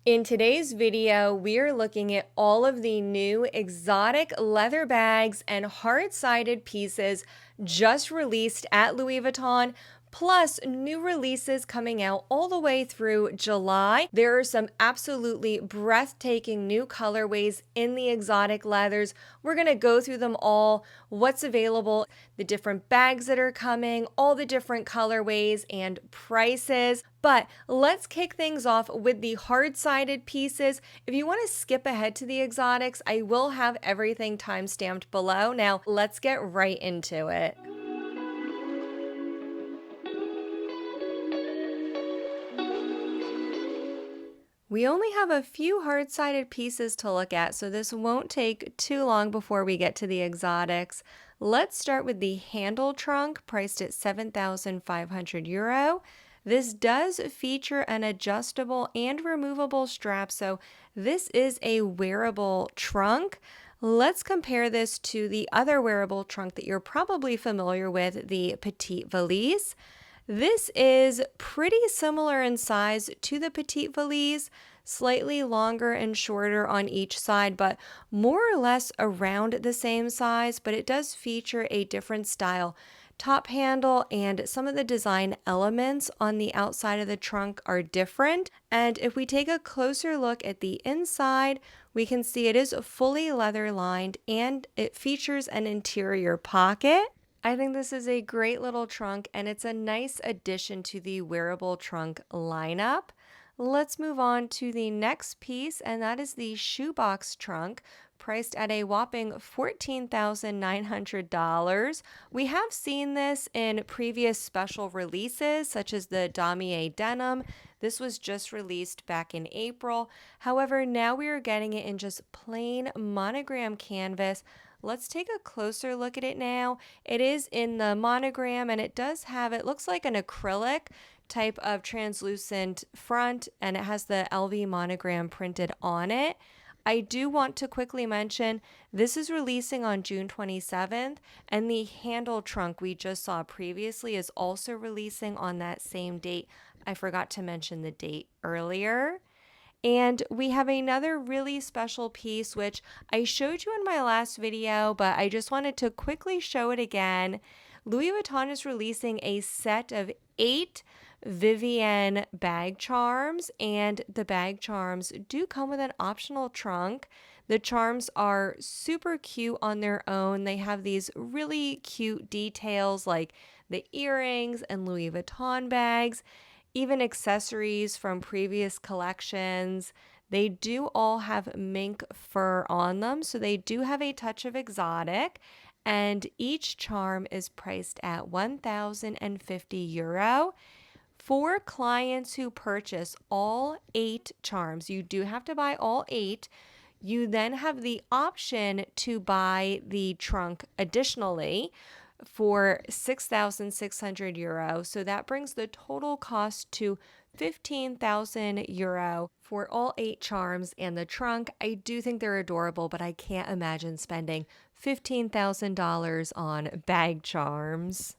In today's video, we are looking at all of the new exotic leather bags and hard-sided pieces just released at Louis Vuitton, plus new releases coming out all the way through July. There are some absolutely breathtaking new colorways in the exotic leathers. We're going to go through them all, what's available, the different bags that are coming, all the different colorways and prices. But let's kick things off with the hard-sided pieces. If you want to skip ahead to the exotics, I will have everything time-stamped below. Now, let's get right into it. We only have a few hard-sided pieces to look at, so this won't take too long before we get to the exotics. Let's start with the handle trunk, priced at €7,500. This does feature an adjustable and removable strap, so this is a wearable trunk. Let's compare this to the other wearable trunk that you're probably familiar with, the Petite Valise. This is pretty similar in size to the Petite Valise, slightly longer and shorter on each side, but more or less around the same size, but it does feature a different style top handle, and some of the design elements on the outside of the trunk are different. And if we take a closer look at the inside, we can see it is fully leather lined and it features an interior pocket. I think this is a great little trunk and it's a nice addition to the wearable trunk lineup. Let's move on to the next piece, and that is the shoebox trunk, priced at a whopping $14,900. We have seen this in previous special releases, such as the Damier denim. This was just released back in April. However, now we are getting it in just plain monogram canvas. Let's take a closer look at it now. It is in the monogram and it does have, it looks like an acrylic type of translucent front, and it has the LV monogram printed on it. I do want to quickly mention this is releasing on June 27th, and the handle trunk we just saw previously is also releasing on that same date. I forgot to mention the date earlier. And we have another really special piece, which I showed you in my last video, but I just wanted to quickly show it again. Louis Vuitton is releasing a set of 8 Vivienne bag charms, and the bag charms do come with an optional trunk. The charms are super cute on their own. They have these really cute details like the earrings and Louis Vuitton bags, even accessories from previous collections. They do all have mink fur on them, so they do have a touch of exotic, and each charm is priced at €1,050. For clients who purchase all 8 charms, you do have to buy all 8. You then have the option to buy the trunk additionally for €6,600. So that brings the total cost to €15,000 for all 8 charms and the trunk. I do think they're adorable, but I can't imagine spending $15,000 on bag charms.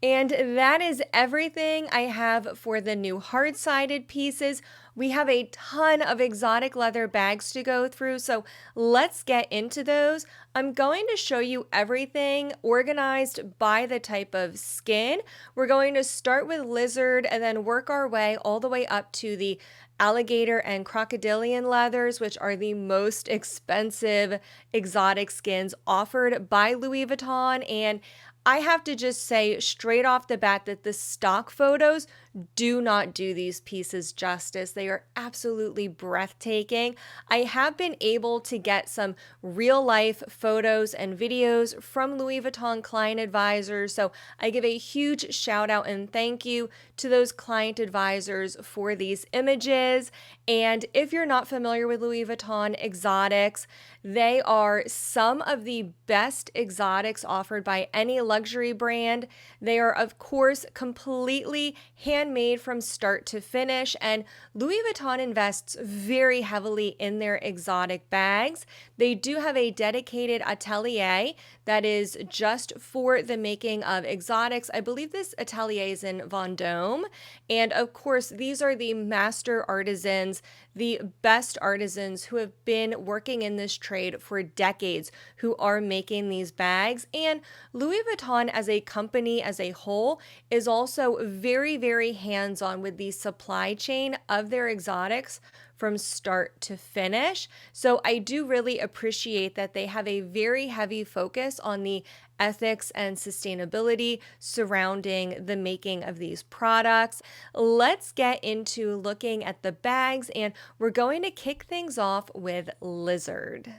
And that is everything I have for the new hard-sided pieces. We have a ton of exotic leather bags to go through, so let's get into those. I'm going to show you everything organized by the type of skin. We're going to start with lizard and then work our way all the way up to the alligator and crocodilian leathers, which are the most expensive exotic skins offered by Louis Vuitton. And I have to just say straight off the bat that the stock photos do not do these pieces justice. They are absolutely breathtaking. I have been able to get some real life photos and videos from Louis Vuitton client advisors, so I give a huge shout out and thank you to those client advisors for these images. And if you're not familiar with Louis Vuitton exotics, they are some of the best exotics offered by any luxury brand. They are, of course, completely handmade from start to finish, and Louis Vuitton invests very heavily in their exotic bags. They do have a dedicated atelier that is just for the making of exotics. I believe this atelier is in Vendôme. And of course, these are the master artisans, the best artisans who have been working in this trade for decades, who are making these bags. And Louis Vuitton as a company as a whole is also very, very hands-on with the supply chain of their exotics from start to finish. So I do really appreciate that they have a very heavy focus on the ethics and sustainability surrounding the making of these products. Let's get into looking at the bags, and we're going to kick things off with Lizard.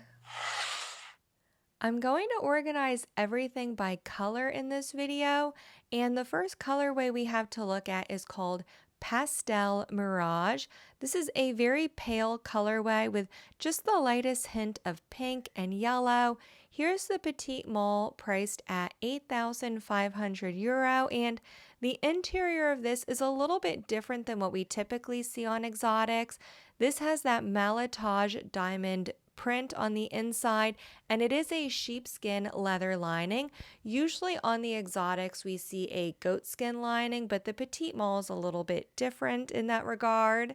I'm going to organize everything by color in this video, and the first colorway we have to look at is called Pastel Mirage. This is a very pale colorway with just the lightest hint of pink and yellow. Here's the Petite Mole priced at €8,500, and the interior of this is a little bit different than what we typically see on exotics. This has that malletage diamond print on the inside, and it is a sheepskin leather lining. Usually on the exotics we see a goatskin lining, but the Petite Mole is a little bit different in that regard.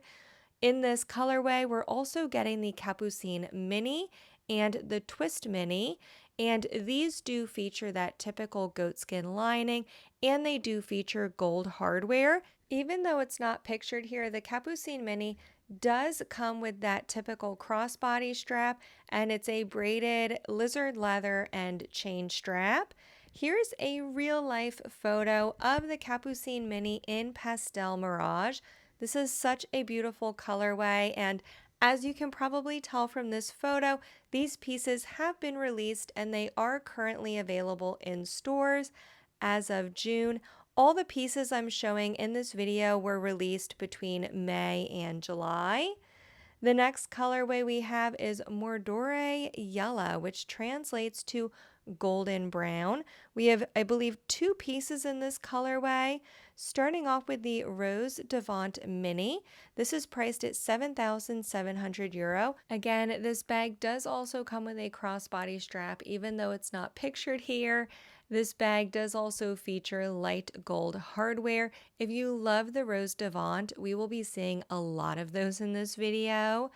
In this colorway, we're also getting the Capucine Mini and the Twist Mini, and these do feature that typical goatskin lining, and they do feature gold hardware. Even though it's not pictured here, the Capucine Mini does come with that typical crossbody strap, and it's a braided lizard leather and chain strap. Here's a real life photo of the Capucine Mini in Pastel Mirage. This is such a beautiful colorway, and as you can probably tell from this photo, these pieces have been released and they are currently available in stores as of June. All the pieces I'm showing in this video were released between May and July. The next colorway we have is Mordore Yellow, which translates to golden brown. We have, I believe, two pieces in this colorway, starting off with the Rose Devant Mini. This is priced at €7,700. Again, this bag does also come with a crossbody strap, even though it's not pictured here. This bag does also feature light gold hardware. If you love the Rose Devant, we will be seeing a lot of those in this video.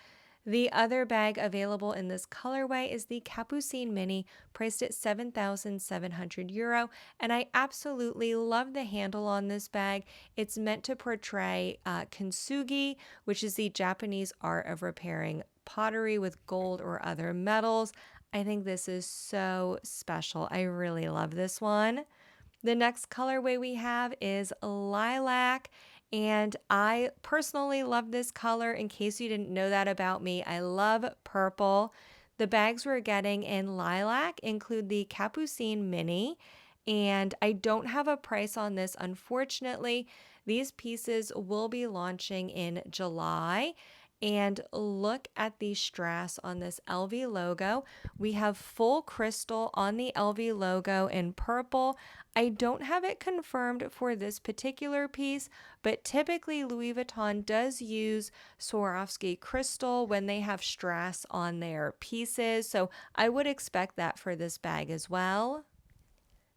The other bag available in this colorway is the Capucine Mini, priced at €7,700, and I absolutely love the handle on this bag. It's meant to portray kintsugi, which is the Japanese art of repairing pottery with gold or other metals. I think this is so special. I really love this one. The next colorway we have is Lilac, and I personally love this color. In case you didn't know that about me, I love purple. The bags we're getting in Lilac include the Capucine Mini, and I don't have a price on this, unfortunately. These pieces will be launching in July. And look at the strass on this LV logo. We have full crystal on the LV logo in purple. I don't have it confirmed for this particular piece, but typically Louis Vuitton does use Swarovski crystal when they have strass on their pieces, so I would expect that for this bag as well.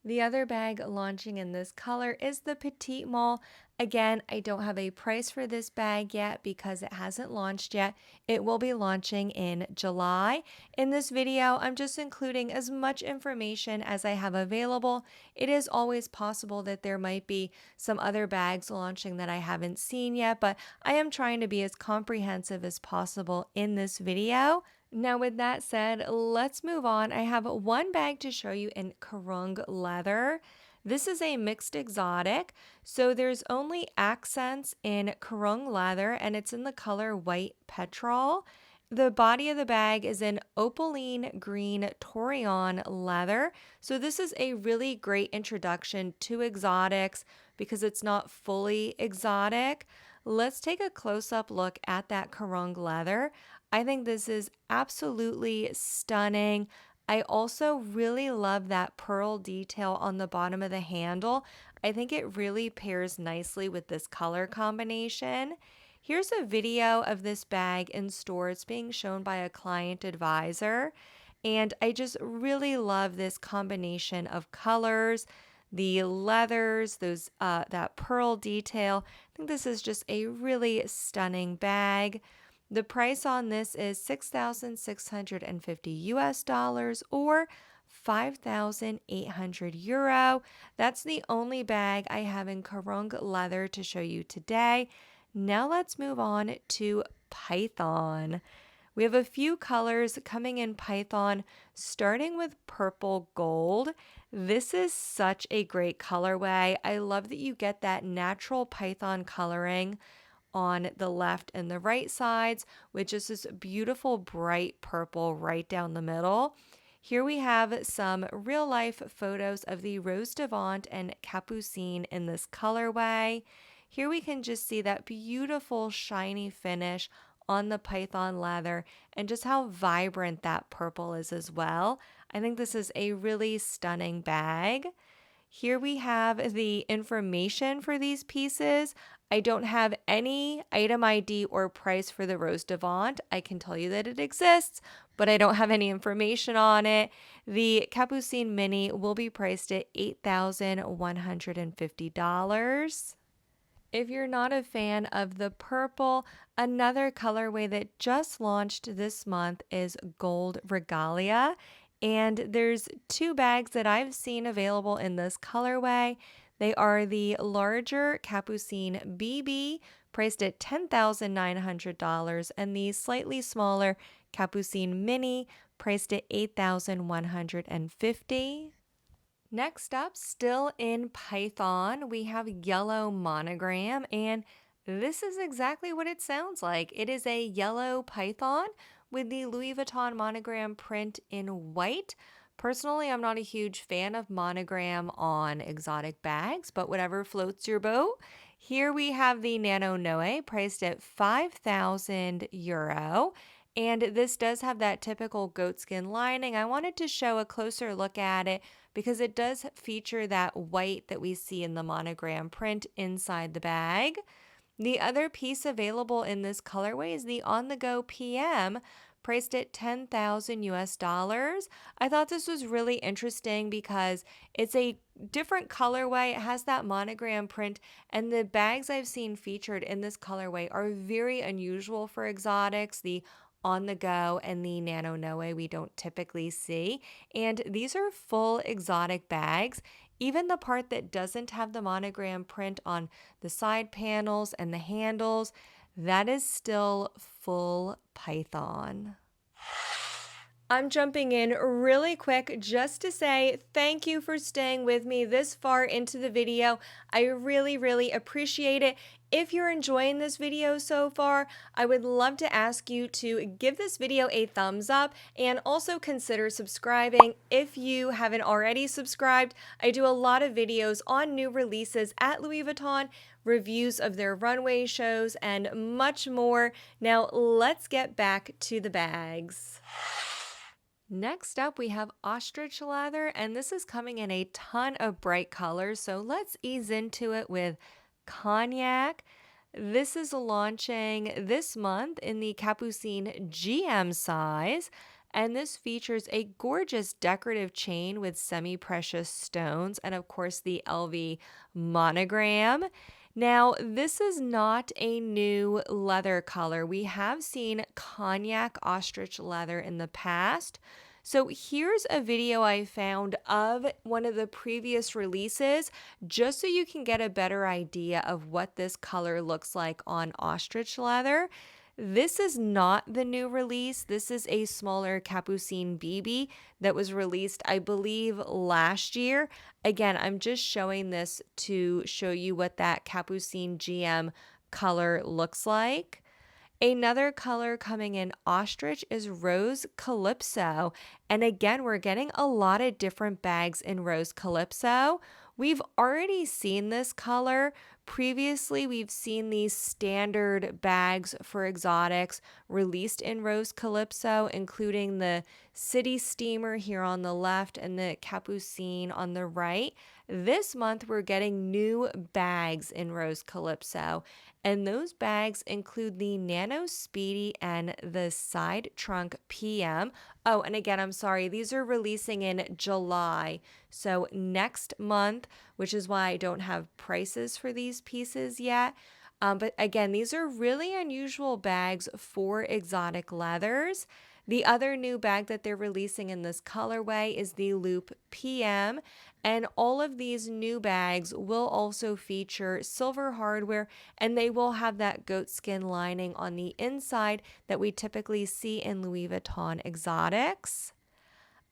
The other bag launching in this color is the Petite Mole. Again, I don't have a price for this bag yet because it hasn't launched yet. It will be launching in July. In this video, I'm just including as much information as I have available. It is always possible that there might be some other bags launching that I haven't seen yet, but I am trying to be as comprehensive as possible in this video. Now, with that said, let's move on. I have one bag to show you in Karung leather. This is a mixed exotic, so there's only accents in Karung leather, and it's in the color white petrol. The body of the bag is in opaline green Torreon leather. So this is a really great introduction to exotics because it's not fully exotic. Let's take a close-up look at that Karung leather. I think this is absolutely stunning. I also really love that pearl detail on the bottom of the handle. I think it really pairs nicely with this color combination. Here's a video of this bag in store. It's being shown by a client advisor. And I just really love this combination of colors, the leathers, those that pearl detail. I think this is just a really stunning bag. The price on this is 6,650 US dollars or 5,800 euro. That's the only bag I have in Karung leather to show you today. Now let's move on to Python. We have a few colors coming in Python, starting with purple gold. This is such a great colorway. I love that you get that natural Python coloring on the left and the right sides, which is this beautiful bright purple right down the middle. Here we have some real life photos of the Rose Devant and Capucine in this colorway. Here we can just see that beautiful shiny finish on the Python leather and just how vibrant that purple is as well. I think this is a really stunning bag. Here we have the information for these pieces. I don't have any item ID or price for the Rose Devant. I can tell you that it exists, but I don't have any information on it. The Capucine Mini will be priced at $8,150. If you're not a fan of the purple, another colorway that just launched this month is Gold Regalia. And there's two bags that I've seen available in this colorway. They are the larger Capucine BB, priced at $10,900, and the slightly smaller Capucine Mini, priced at $8,150. Next up, still in Python, we have yellow monogram, and this is exactly what it sounds like. It is a yellow python with the Louis Vuitton monogram print in white. Personally, I'm not a huge fan of monogram on exotic bags, but whatever floats your boat. Here we have the Nano Noe priced at 5,000 euro. And this does have that typical goatskin lining. I wanted to show a closer look at it because it does feature that white that we see in the monogram print inside the bag. The other piece available in this colorway is the OnTheGo PM, priced at 10,000 US dollars. I thought this was really interesting because it's a different colorway. It has that monogram print, and the bags I've seen featured in this colorway are very unusual for exotics. The OnTheGo and the Nano Noe we don't typically see, and these are full exotic bags. Even the part that doesn't have the monogram print on the side panels and the handles, that is still full Python. I'm jumping in really quick just to say thank you for staying with me this far into the video. I really, really appreciate it. If you're enjoying this video so far, I would love to ask you to give this video a thumbs up and also consider subscribing if you haven't already subscribed. I do a lot of videos on new releases at Louis Vuitton, reviews of their runway shows, and much more. Now let's get back to the bags. Next up, we have Ostrich leather, and this is coming in a ton of bright colors, so let's ease into it with Cognac. This is launching this month in the Capucine GM size, and this features a gorgeous decorative chain with semi-precious stones and, of course, the LV monogram. Now, this is not a new leather color. We have seen Cognac ostrich leather in the past. So here's a video I found of one of the previous releases, just so you can get a better idea of what this color looks like on ostrich leather. This is not the new release. This is a smaller Capucine BB that was released, I believe, last year. Again, I'm just showing this to show you what that Capucine GM color looks like. Another color coming in ostrich is Rose Calypso. And again, we're getting a lot of different bags in Rose Calypso. We've already seen this color Previously, we've seen these standard bags for exotics released in Rose Calypso, including the City Steamer here on the left and the Capucine on the right. This month, we're getting new bags in Rose Calypso, and those bags include the Nano Speedy and the Side Trunk PM. Oh, and again, I'm sorry, these are releasing in July. So next month, which is why I don't have prices for these pieces yet. But again, these are really unusual bags for exotic leathers. The other new bag that they're releasing in this colorway is the Loop PM. And all of these new bags will also feature silver hardware, and they will have that goatskin lining on the inside that we typically see in Louis Vuitton exotics.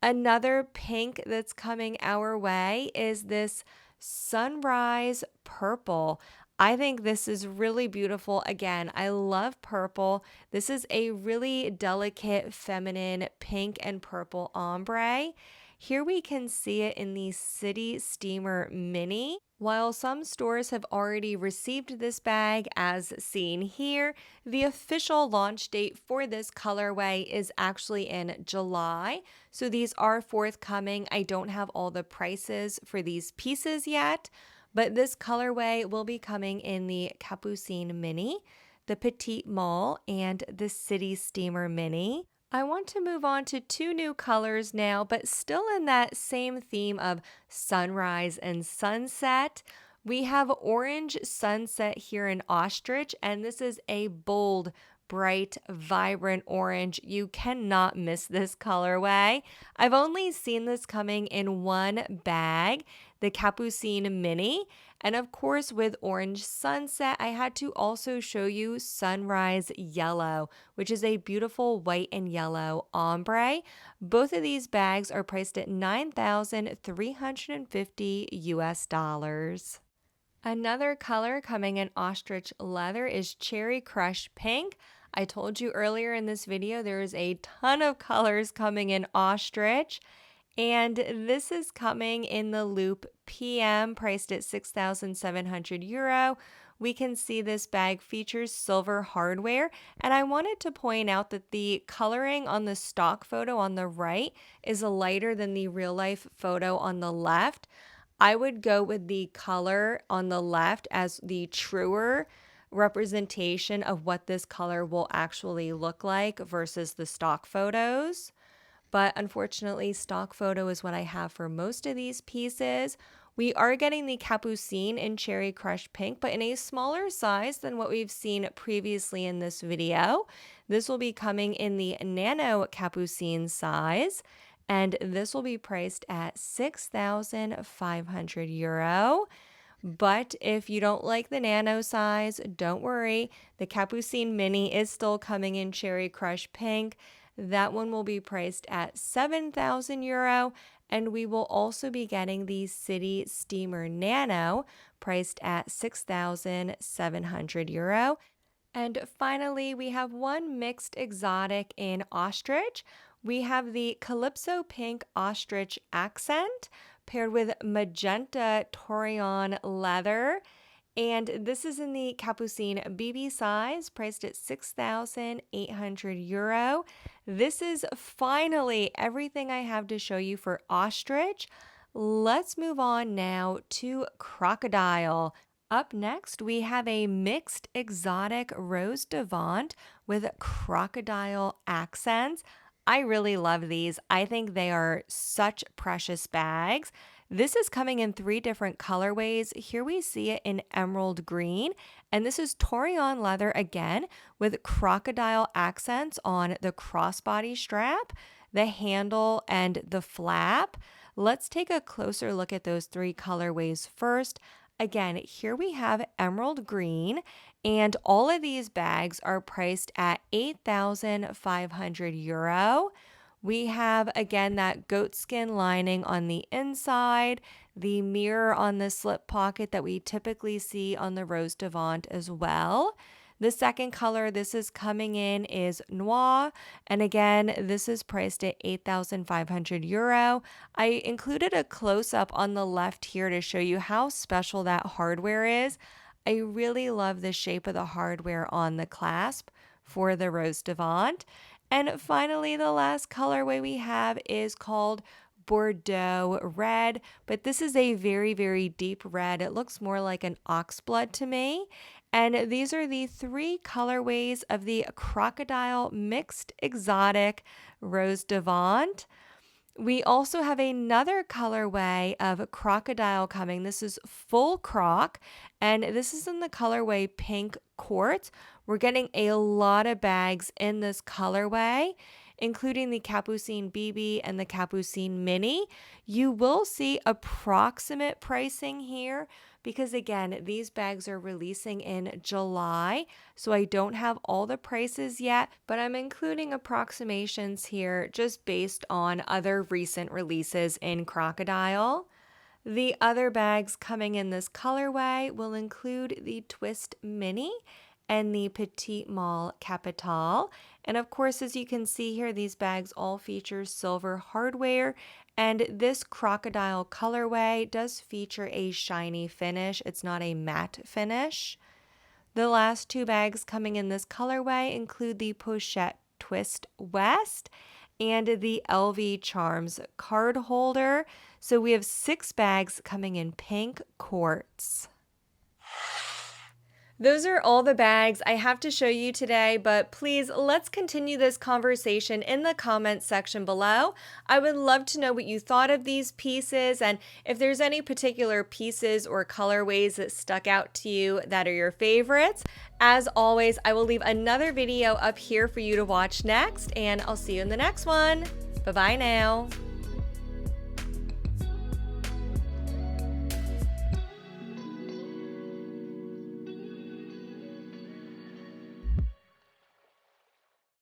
Another pink that's coming our way is this Sunrise Purple. I think this is really beautiful. Again, I love purple. This is a really delicate, feminine pink and purple ombre. Here we can see it in the City Steamer Mini. While some stores have already received this bag, as seen here, the official launch date for this colorway is actually in July. So these are forthcoming. I don't have all the prices for these pieces yet, but this colorway will be coming in the Capucine Mini, the Petite Mall, and the City Steamer Mini. I want to move on to two new colors now, but still in that same theme of sunrise and sunset. We have Orange Sunset here in Ostrich, and this is a bold, bright, vibrant orange. You cannot miss this colorway. I've only seen this coming in one bag, the Capucine Mini. And of course, with Orange Sunset, I had to also show you Sunrise Yellow, which is a beautiful white and yellow ombre. Both of these bags are priced at $9,350 US. Another color coming in Ostrich leather is Cherry Crush Pink. I told you earlier in this video there is a ton of colors coming in Ostrich. And this is coming in the Loop PM, priced at €6,700. We can see this bag features silver hardware, and I wanted to point out that the coloring on the stock photo on the right is lighter than the real life photo on the left. I would go with the color on the left as the truer representation of what this color will actually look like versus the stock photos. But unfortunately, stock photo is what I have for most of these pieces. We are getting the Capucine in Cherry Crush Pink, but in a smaller size than what we've seen previously in this video. This will be coming in the Nano Capucine size, and this will be priced at €6,500. But if you don't like the nano size, don't worry. The Capucine Mini is still coming in Cherry Crush Pink. That one will be priced at €7,000, and we will also be getting the City Steamer Nano priced at €6,700. And finally, we have one mixed exotic in Ostrich. We have the Calypso Pink Ostrich Accent paired with magenta Torion leather. And this is in the Capucine BB size, priced at €6,800. This is finally everything I have to show you for Ostrich. Let's move on now to Crocodile. Up next, we have a mixed exotic Rose Devant with crocodile accents. I really love these. I think they are such precious bags. This is coming in 3 different colorways. Here we see it in emerald green, and this is Torion leather again with crocodile accents on the crossbody strap, the handle, and the flap. Let's take a closer look at those 3 colorways first. Again, here we have emerald green, and all of these bags are priced at €8,500. We have, again, that goatskin lining on the inside, the mirror on the slip pocket that we typically see on the Rose Devant as well. The second color this is coming in is Noir, and again, this is priced at €8,500. I included a close-up on the left here to show you how special that hardware is. I really love the shape of the hardware on the clasp for the Rose Devant. And finally, the last colorway we have is called Bordeaux Red, but this is a very, very deep red. It looks more like an oxblood to me. And these are the 3 colorways of the Crocodile Mixed Exotic Rose Devant. We also have another colorway of Crocodile coming. This is full croc, and this is in the colorway Pink Quartz. We're getting a lot of bags in this colorway, including the Capucine BB and the Capucine Mini. You will see approximate pricing here because, again, these bags are releasing in July, so I don't have all the prices yet, but I'm including approximations here just based on other recent releases in Crocodile. The other bags coming in this colorway will include the Twist Mini and the Petite Malle Capitale. And of course, as you can see here, these bags all feature silver hardware, and this Crocodile colorway does feature a shiny finish. It's not a matte finish. The last 2 bags coming in this colorway include the Pochette Twist West and the LV Charms card holder. So we have 6 bags coming in Pink Quartz. Those are all the bags I have to show you today, but please let's continue this conversation in the comments section below. I would love to know what you thought of these pieces and if there's any particular pieces or colorways that stuck out to you that are your favorites. As always, I will leave another video up here for you to watch next, and I'll see you in the next one. Bye-bye now.